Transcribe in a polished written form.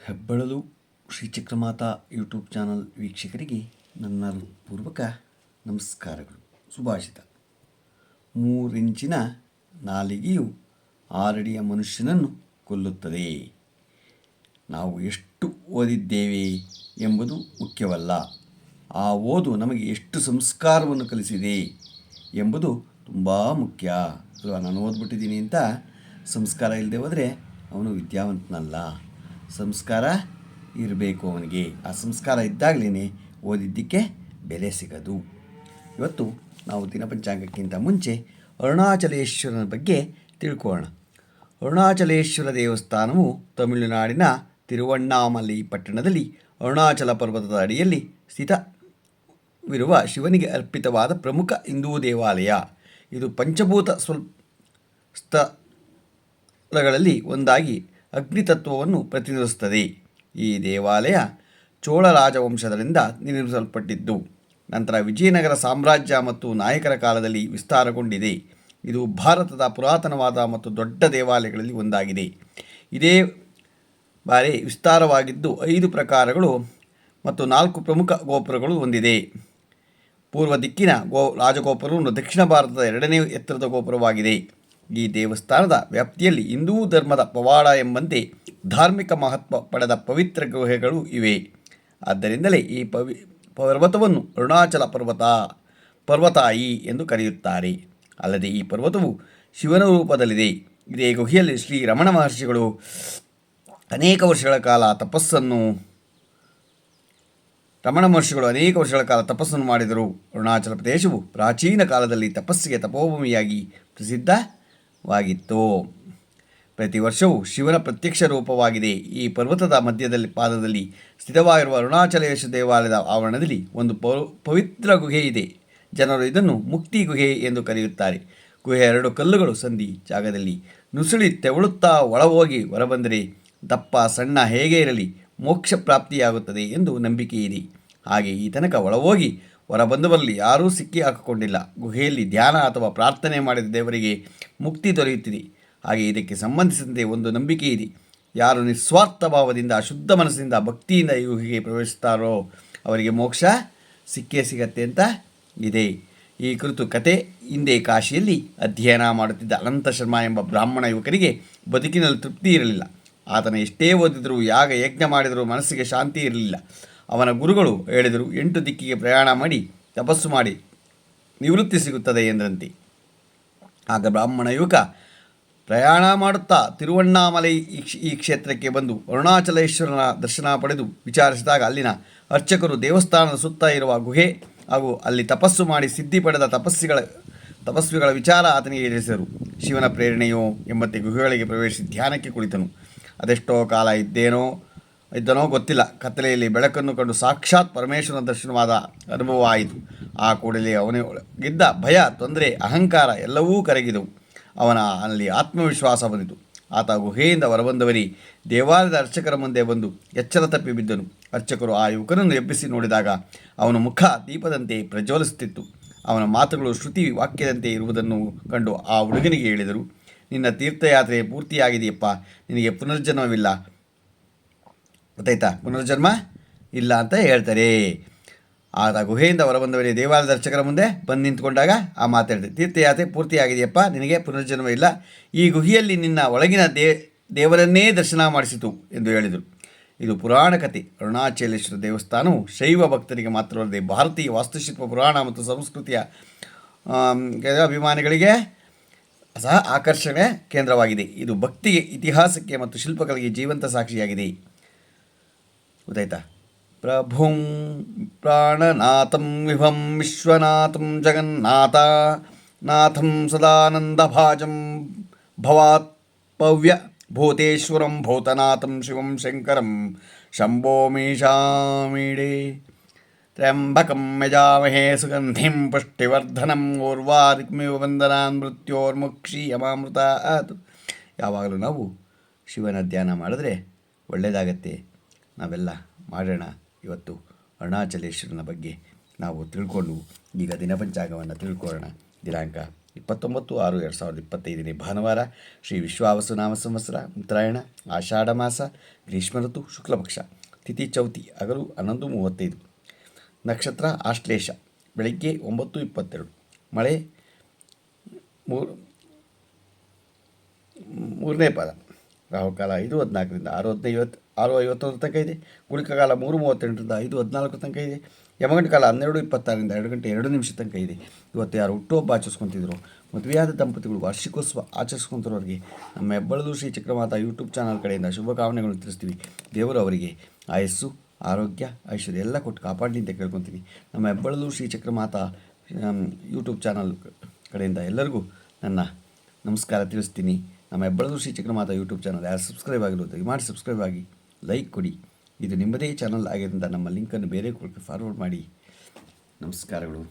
ಹೆಬ್ಬಳಲು Shri Chakramata YouTube channel ವೀಕ್ಷಕರಿಗೆ ನನ್ನ ಪೂರ್ವಕ ನಮಸ್ಕಾರಗಳು. ಸುಭಾಷಿತ: 3 ಇಂಚಿನ ನಾಲಿಗೆಯು 6 ಅಡಿಯ ಮನುಷ್ಯನನ್ನು ಕೊಲ್ಲುತ್ತದೆ. ನಾವು ಎಷ್ಟು ಓದಿದ್ದೇವೆ ಎಂಬುದು ಮುಖ್ಯವಲ್ಲ, ಆ ಓದು ನಮಗೆ ಎಷ್ಟು ಸಂಸ್ಕಾರವನ್ನು ಕಲಿಸಿದೆ ಎಂಬುದು ತುಂಬ ಮುಖ್ಯ ಅಲ್ವಾ. ನಾನು ಓದ್ಬಿಟ್ಟಿದ್ದೀನಿ ಅಂತ ಸಂಸ್ಕಾರ ಇಲ್ಲದೆ ಹೋದರೆ ಅವನು ವಿದ್ಯಾವಂತನಲ್ಲ. ಸಂಸ್ಕಾರ ಇರಬೇಕು ಅವನಿಗೆ. ಆ ಸಂಸ್ಕಾರ ಇದ್ದಾಗಲೇ ಓದಿದ್ದಕ್ಕೆ ಬೆಲೆ ಸಿಗೋದು. ಇವತ್ತು ನಾವು ದಿನಪಂಚಾಂಗಕ್ಕಿಂತ ಮುಂಚೆ ಅರುಣಾಚಲೇಶ್ವರನ ಬಗ್ಗೆ ತಿಳ್ಕೊಳ್ಳೋಣ. ಅರುಣಾಚಲೇಶ್ವರ ದೇವಸ್ಥಾನವು ತಮಿಳುನಾಡಿನ ತಿರುವಣ್ಣಾಮಲೈ ಪಟ್ಟಣದಲ್ಲಿ ಅರುಣಾಚಲ ಪರ್ವತದ ಅಡಿಯಲ್ಲಿ ಸ್ಥಿತವಿರುವ ಶಿವನಿಗೆ ಅರ್ಪಿತವಾದ ಪ್ರಮುಖ ಹಿಂದೂ ದೇವಾಲಯ. ಇದು ಪಂಚಭೂತ ಸ್ಥಳಗಳಲ್ಲಿ ಒಂದಾಗಿ ಅಗ್ನಿತತ್ವವನ್ನು ಪ್ರತಿನಿಧಿಸುತ್ತದೆ. ಈ ದೇವಾಲಯ ಚೋಳ ರಾಜವಂಶದಿಂದ ನಿರ್ಮಿಸಲ್ಪಟ್ಟಿದ್ದು ನಂತರ ವಿಜಯನಗರ ಸಾಮ್ರಾಜ್ಯ ಮತ್ತು ನಾಯಕರ ಕಾಲದಲ್ಲಿ ವಿಸ್ತಾರಗೊಂಡಿದೆ. ಇದು ಭಾರತದ ಪುರಾತನವಾದ ಮತ್ತು ದೊಡ್ಡ ದೇವಾಲಯಗಳಲ್ಲಿ ಒಂದಾಗಿದೆ. ಇದೇ ಬಾರಿ ವಿಸ್ತಾರವಾಗಿದ್ದು 5 ಪ್ರಾಕಾರಗಳು ಮತ್ತು 4 ಪ್ರಮುಖ ಗೋಪುರಗಳು ಹೊಂದಿದೆ. ಪೂರ್ವ ದಿಕ್ಕಿನ ರಾಜಗೋಪುರವು ದಕ್ಷಿಣ ಭಾರತದ 2ನೇ ಎತ್ತರದ ಗೋಪುರವಾಗಿದೆ. ಈ ದೇವಸ್ಥಾನದ ವ್ಯಾಪ್ತಿಯಲ್ಲಿ ಹಿಂದೂ ಧರ್ಮದ ಪವಾಡ ಎಂಬಂತೆ ಧಾರ್ಮಿಕ ಮಹತ್ವ ಪಡೆದ ಪವಿತ್ರ ಗುಹೆಗಳು ಇವೆ. ಆದ್ದರಿಂದಲೇ ಈ ಪರ್ವತವನ್ನು ಅರುಣಾಚಲ ಪರ್ವತಾಯಿ ಎಂದು ಕರೆಯುತ್ತಾರೆ. ಅಲ್ಲದೆ ಈ ಪರ್ವತವು ಶಿವನ ರೂಪದಲ್ಲಿದೆ. ಇದೇ ಗುಹೆಯಲ್ಲಿ ಶ್ರೀ ರಮಣ ಮಹರ್ಷಿಗಳು ಅನೇಕ ವರ್ಷಗಳ ಕಾಲ ತಪಸ್ಸನ್ನು ಮಾಡಿದರು. ಅರುಣಾಚಲ ಪ್ರದೇಶವು ಪ್ರಾಚೀನ ಕಾಲದಲ್ಲಿ ತಪಸ್ಸಿಗೆ ತಪೋಭೂಮಿಯಾಗಿ ಪ್ರಸಿದ್ಧವಾಗಿತ್ತು. ಪ್ರತಿ ವರ್ಷವೂ ಶಿವನ ಪ್ರತ್ಯಕ್ಷ ರೂಪವಾಗಿದೆ. ಈ ಪರ್ವತದ ಪಾದದಲ್ಲಿ ಸ್ಥಿತವಾಗಿರುವ ಅರುಣಾಚಲೇಶ್ವರ ದೇವಾಲಯದ ಆವರಣದಲ್ಲಿ ಒಂದು ಪವಿತ್ರ ಗುಹೆ ಇದೆ. ಜನರು ಇದನ್ನು ಮುಕ್ತಿ ಗುಹೆ ಎಂದು ಕರೆಯುತ್ತಾರೆ. ಗುಹೆಯ 2 ಕಲ್ಲುಗಳು ಸಂಧಿ ಜಾಗದಲ್ಲಿ ನುಸುಳಿ ತೆವಳುತ್ತಾ ಒಳಹೋಗಿ ಹೊರಬಂದರೆ ದಪ್ಪ ಸಣ್ಣ ಹೇಗೆ ಇರಲಿ ಮೋಕ್ಷ ಪ್ರಾಪ್ತಿಯಾಗುತ್ತದೆ ಎಂದು ನಂಬಿಕೆ ಇದೆ. ಹಾಗೆ ಈ ತನಕ ಒಳಹೋಗಿ ಹೊರಬಂದವರಲ್ಲಿ ಯಾರೂ ಸಿಕ್ಕಿ ಹಾಕಿಕೊಂಡಿಲ್ಲ. ಗುಹೆಯಲ್ಲಿ ಧ್ಯಾನ ಅಥವಾ ಪ್ರಾರ್ಥನೆ ಮಾಡಿದ ದೇವರಿಗೆ ಮುಕ್ತಿ ದೊರೆಯುತ್ತಿದೆ. ಹಾಗೆ ಇದಕ್ಕೆ ಸಂಬಂಧಿಸಿದಂತೆ ಒಂದು ನಂಬಿಕೆ ಇದೆ. ಯಾರು ನಿಸ್ವಾರ್ಥ ಭಾವದಿಂದ ಶುದ್ಧ ಮನಸ್ಸಿನಿಂದ ಭಕ್ತಿಯಿಂದ ಈ ಗುಹೆಗೆ ಪ್ರವೇಶಿಸ್ತಾರೋ ಅವರಿಗೆ ಮೋಕ್ಷ ಸಿಕ್ಕೇ ಸಿಗತ್ತೆ ಅಂತ ಇದೆ. ಈ ಕುರಿತು ಕತೆ: ಹಿಂದೆ ಕಾಶಿಯಲ್ಲಿ ಅಧ್ಯಯನ ಮಾಡುತ್ತಿದ್ದ ಅನಂತ ಶರ್ಮ ಎಂಬ ಬ್ರಾಹ್ಮಣ ಯುವಕರಿಗೆ ಬದುಕಿನಲ್ಲಿ ತೃಪ್ತಿ ಇರಲಿಲ್ಲ. ಆತನ ಎಷ್ಟೇ ಓದಿದರೂ ಯಜ್ಞ ಮಾಡಿದರೂ ಮನಸ್ಸಿಗೆ ಶಾಂತಿ ಇರಲಿಲ್ಲ. ಅವನ ಗುರುಗಳು ಹೇಳಿದರು, 8 ದಿಕ್ಕಿಗೆ ಪ್ರಯಾಣ ಮಾಡಿ ತಪಸ್ಸು ಮಾಡಿ ನಿವೃತ್ತಿ ಸಿಗುತ್ತದೆ ಎಂದ್ರಂತೆ. ಆಗ ಬ್ರಾಹ್ಮಣ ಯುವಕ ಪ್ರಯಾಣ ಮಾಡುತ್ತಾ ತಿರುವಣ್ಣಾಮಲೈ ಈ ಕ್ಷೇತ್ರಕ್ಕೆ ಬಂದು ಅರುಣಾಚಲೇಶ್ವರನ ದರ್ಶನ ಪಡೆದು ವಿಚಾರಿಸಿದಾಗ ಅಲ್ಲಿನ ಅರ್ಚಕರು ದೇವಸ್ಥಾನದ ಸುತ್ತ ಇರುವ ಗುಹೆ ಹಾಗೂ ಅಲ್ಲಿ ತಪಸ್ಸು ಮಾಡಿ ಸಿದ್ಧಿ ಪಡೆದ ತಪಸ್ವಿಗಳ ವಿಚಾರ ಆತನಿಗೆ ತಿಳಿಸಿದರು. ಶಿವನ ಪ್ರೇರಣೆಯೋ ಎಂಬಂತೆ ಗುಹೆಗಳಿಗೆ ಪ್ರವೇಶಿಸಿ ಧ್ಯಾನಕ್ಕೆ ಕುಳಿತನು. ಅದೆಷ್ಟೋ ಕಾಲ ಇದ್ದನೋ ಗೊತ್ತಿಲ್ಲ. ಕತ್ತಲೆಯಲ್ಲಿ ಬೆಳಕನ್ನು ಕಂಡು ಸಾಕ್ಷಾತ್ ಪರಮೇಶ್ವರನ ದರ್ಶನವಾದ ಅನುಭವ ಆಯಿತು. ಆ ಕೂಡಲೇ ಅವನಿಗಿದ್ದ ಭಯ, ತೊಂದರೆ, ಅಹಂಕಾರ ಎಲ್ಲವೂ ಕರಗಿದವು. ಅಲ್ಲಿ ಆತ್ಮವಿಶ್ವಾಸ ಬಂದಿತು. ಆತ ಗುಹೆಯಿಂದ ಹೊರಬಂದವರಿ ದೇವಾಲಯದ ಅರ್ಚಕರ ಮುಂದೆ ಬಂದು ಎಚ್ಚರ ತಪ್ಪಿ ಬಿದ್ದನು. ಅರ್ಚಕರು ಆ ಯುವಕನನ್ನು ಎಬ್ಬಿಸಿ ನೋಡಿದಾಗ ಅವನ ಮುಖ ದೀಪದಂತೆ ಪ್ರಜ್ವಲಿಸುತ್ತಿತ್ತು. ಅವನ ಮಾತುಗಳು ಶ್ರುತಿ ವಾಕ್ಯದಂತೆ ಇರುವುದನ್ನು ಕಂಡು ಆ ಹುಡುಗನಿಗೆ ಹೇಳಿದರು, ನಿನ್ನ ತೀರ್ಥಯಾತ್ರೆ ಪೂರ್ತಿಯಾಗಿದೆಯಪ್ಪ, ನಿನಗೆ ಪುನರ್ಜನ್ಮವಿಲ್ಲ, ಗೊತ್ತಾಯ್ತಾ? ಪುನರ್ಜನ್ಮ ಇಲ್ಲ ಅಂತ ಹೇಳ್ತಾರೆ. ಆತ ಗುಹೆಯಿಂದ ಹೊರಬಂದವರೇ ದೇವಾಲಯದ ಅರ್ಚಕರ ಮುಂದೆ ಬಂದು ನಿಂತ್ಕೊಂಡಾಗ ಆ ಮಾತಾಡಿದೆ, ತೀರ್ಥಯಾತ್ರೆ ಪೂರ್ತಿಯಾಗಿದೆಯಪ್ಪ, ನಿನಗೆ ಪುನರ್ಜನ್ಮ ಇಲ್ಲ, ಈ ಗುಹೆಯಲ್ಲಿ ನಿನ್ನ ಒಳಗಿನ ದೇವರನ್ನೇ ದರ್ಶನ ಮಾಡಿಸಿತು ಎಂದು ಹೇಳಿದರು. ಇದು ಪುರಾಣ ಕಥೆ. ಅರುಣಾಚಲೇಶ್ವರ ದೇವಸ್ಥಾನವು ಶೈವ ಭಕ್ತರಿಗೆ ಮಾತ್ರವಲ್ಲದೆ ಭಾರತೀಯ ವಾಸ್ತುಶಿಲ್ಪ, ಪುರಾಣ ಮತ್ತು ಸಂಸ್ಕೃತಿಯ ಅಭಿಮಾನಿಗಳಿಗೆ ಸಹ ಆಕರ್ಷಣೆ ಕೇಂದ್ರವಾಗಿದೆ. ಇದು ಭಕ್ತಿಗೆ, ಇತಿಹಾಸಕ್ಕೆ ಮತ್ತು ಶಿಲ್ಪಕಲೆಗೆ ಜೀವಂತ ಸಾಕ್ಷಿಯಾಗಿದೆ. ಗೊತ್ತಾಯ್ತಾ? ಪ್ರಭುಂ ಪ್ರಾಣನಾಥಂ ವಿಭಂ ವಿಶ್ವನಾಥಂ ಜಗನ್ನಾಥ ನಾಥಂ ಸದಾನಂದಭಾಜಂ ಭವಾತ್ಪವ್ಯ ಭೂತೇಶ್ವರಂ ಭೂತನಾಥಂ ಶಿವಂ ಶಂಕರಂ ಶಂಭೋ ಮೀಶಾಮೀಡೆ ತ್ರ್ಯಂಬಕಂ ಯಜಾಮಹೇ ಸುಗಂಧಿಂ ಪುಷ್ಟಿವರ್ಧನಂ ಊರ್ವಾರಿಕ್ಮಿವ ವಂದನಾನ್ ಮೃತ್ಯೋರ್ಮುಕ್ಷೀಯಮಾಮೃತಾತ್. ಯಾವಾಗಲೂ ನಾವು ಶಿವನ ಧ್ಯಾನ ಮಾಡಿದ್ರೆ ಒಳ್ಳೆಯದಾಗತ್ತೆ. ನಾವೆಲ್ಲ ಮಾಡೋಣ. ಇವತ್ತು ಅರುಣಾಚಲೇಶ್ವರನ ಬಗ್ಗೆ ನಾವು ತಿಳ್ಕೊಂಡು ಈಗ ದಿನಪಂಚಾಂಗವನ್ನು ತಿಳ್ಕೊಳ್ಳೋಣ. ದಿನಾಂಕ 29/6/2025 ಭಾನುವಾರ. ಶ್ರೀ ವಿಶ್ವಾವಸು ನಾಮ ಸಂವತ್ಸರ, ಉತ್ತರಾಯಣ, ಆಷಾಢ ಮಾಸ, ಗ್ರೀಷ್ಮ ಋತು, ಶುಕ್ಲಪಕ್ಷ, ತಿಥಿ ಚೌತಿ, ಹಗಲು 11:35. ನಕ್ಷತ್ರ ಆಶ್ಲೇಷ, ಬೆಳಗ್ಗೆ 9:22. ಮಳೆ ಮೂರನೇ ಪಾದ. ರಾಹುಕಾಲ 5:14ರಿಂದ 6:51 ತನಕ ಇದೆ. ಗುಳಿಕಕಾಲ 3:38ರಿಂದ 5:14 ತನಕ ಇದೆ. ಯಮಗಂಟ ಕಾಲ 12:26ರಿಂದ 2:02 ತನಕ ಇದೆ. ಇವತ್ತು ಯಾರು ಹುಟ್ಟುಹಬ್ಬ ಆಚರಿಸ್ಕೊತಿದ್ರು, ಮದುವೆಯಾದ ದಂಪತಿಗಳು ವಾರ್ಷಿಕೋತ್ಸವ ಆಚರಿಸ್ಕೊತಿರೋರಿಗೆ ನಮ್ಮ ಹೆಬ್ಬಳದು ಶ್ರೀ ಚಕ್ರಮಾತಾ ಯೂಟ್ಯೂಬ್ ಚಾನಲ್ ಕಡೆಯಿಂದ ಶುಭಕಾಮನೆಗಳನ್ನು ತಿಳಿಸ್ತೀವಿ. ದೇವರು ಅವರಿಗೆ ಆಯಸ್ಸು, ಆರೋಗ್ಯ, ಐಶ್ವರ್ಯ ಎಲ್ಲ ಕೊಟ್ಟು ಕಾಪಾಡಲಿ ಅಂತ ಕೇಳ್ಕೊತೀನಿ. ನಮ್ಮ ಹೆಬ್ಬಳದು ಶ್ರೀ ಚಕ್ರಮಾತಾ ಯೂಟ್ಯೂಬ್ ಚಾನಲ್ ಕಡೆಯಿಂದ ಎಲ್ಲರಿಗೂ ನನ್ನ ನಮಸ್ಕಾರ ತಿಳಿಸ್ತೀನಿ. ನಮ್ಮ ಹೆಬ್ಬಳದು ಶ್ರೀ ಚಕ್ರಮಾತಾ ಯೂಟ್ಯೂಬ್ ಚಾನಲ್ ಯಾರು ಸಬ್ಸ್ಕ್ರೈಬ್ ಆಗಿರೋದು ಮಾಡಿ ಸಬ್ಸ್ಕ್ರೈಬ್ ಆಗಿ ಲೈಕ್ ಕೊಡಿ. ಇದು ನಿಮ್ಮದೇ ಚಾನಲ್ ಆಗಿದ್ದರಿಂದ ನಮ್ಮ ಲಿಂಕನ್ನು ಬೇರೆ ಫಾರ್ವರ್ಡ್ ಮಾಡಿ. ನಮಸ್ಕಾರಗಳು.